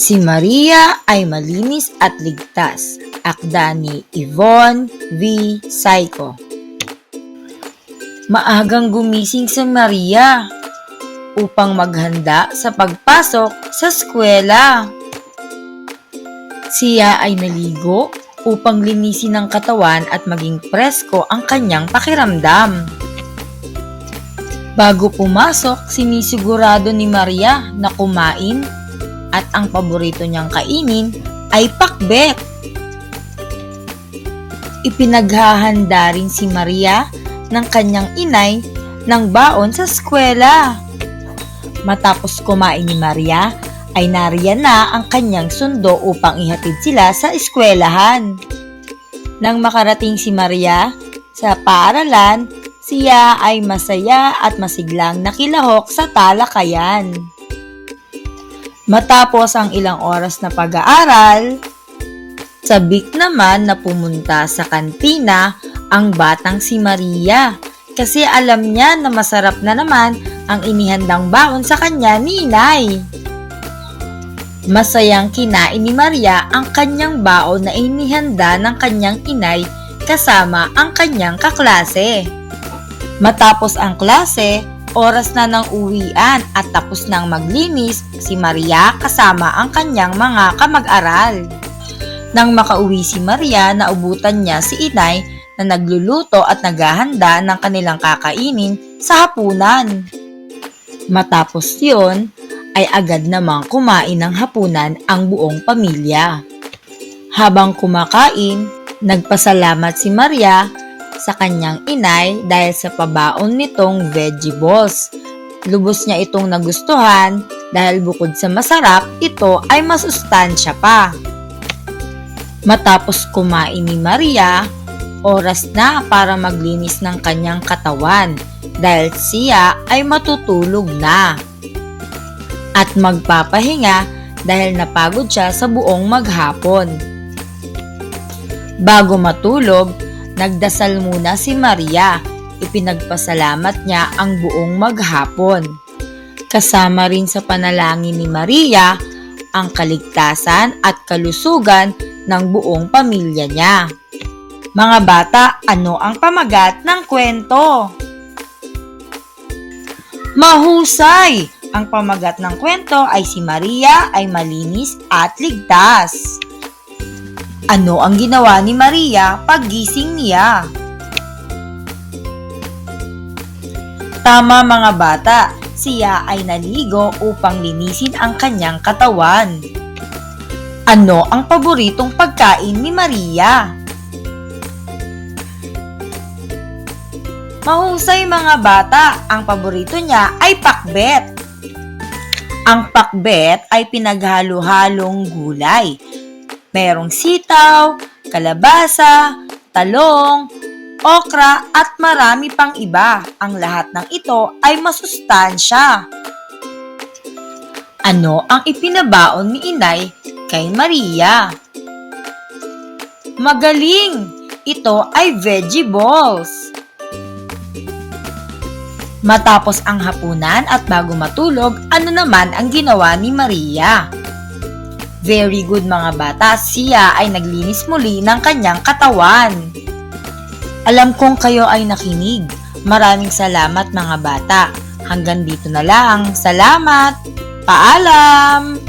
Si Maria ay malinis at ligtas. Akda ni Yvonne V. Saico. Maagang gumising si Maria upang maghanda sa pagpasok sa eskwela. Siya ay naligo upang linisin ang katawan at maging presko ang kanyang pakiramdam. Bago pumasok, sinisigurado ni Maria na kumain at ang paborito niyang kainin ay pakbet. Ipinaghahanda rin si Maria ng kanyang inay ng baon sa eskwela. Matapos kumain ni Maria, ay nariyan na ang kanyang sundo upang ihatid sila sa eskwelahan. Nang makarating si Maria sa paaralan, siya ay masaya at masiglang nakilahok sa talakayan. Matapos ang ilang oras na pag-aaral, sabik naman na pumunta sa kantina ang batang si Maria kasi alam niya na masarap na naman ang inihandang baon sa kanya ni inay. Masayang kinain ni Maria ang kanyang baon na inihanda ng kanyang inay kasama ang kanyang kaklase. Matapos ang klase, oras na ng uwian at tapos nang maglinis si Maria kasama ang kanyang mga kamag-aral. Nang makauwi si Maria, naubutan niya si inay na nagluluto at naghahanda ng kanilang kakainin sa hapunan. Matapos yun, ay agad namang kumain ng hapunan ang buong pamilya. Habang kumakain, nagpasalamat si Maria sa kanyang inay dahil sa pabaon nitong veggie balls. Lubos niya itong nagustuhan dahil bukod sa masarap, ito ay masustansya pa. Matapos kumain ni Maria, oras na para maglinis ng kanyang katawan dahil siya ay matutulog na. At magpapahinga dahil napagod siya sa buong maghapon. Bago matulog, nagdasal muna si Maria. Ipinagpasalamat niya ang buong maghapon. Kasama rin sa panalangin ni Maria ang kaligtasan at kalusugan ng buong pamilya niya. Mga bata, ano ang pamagat ng kwento? Mahusay! Ang pamagat ng kwento ay si Maria ay malinis at ligtas. Ano ang ginawa ni Maria paggising niya? Tama mga bata, siya ay naligo upang linisin ang kanyang katawan. Ano ang paboritong pagkain ni Maria? Mahusay mga bata, ang paborito niya ay pakbet. Ang pakbet ay pinaghalo-halong gulay. Merong sitaw, kalabasa, talong, okra at marami pang iba. Ang lahat ng ito ay masustansya. Ano ang ipinabaon ni inay kay Maria? Magaling! Ito ay veggie balls. Matapos ang hapunan at bago matulog, ano naman ang ginawa ni Maria? Very good mga bata, siya ay naglinis muli ng kanyang katawan. Alam kong kayo ay nakinig. Maraming salamat mga bata. Hanggang dito na lang. Salamat! Paalam!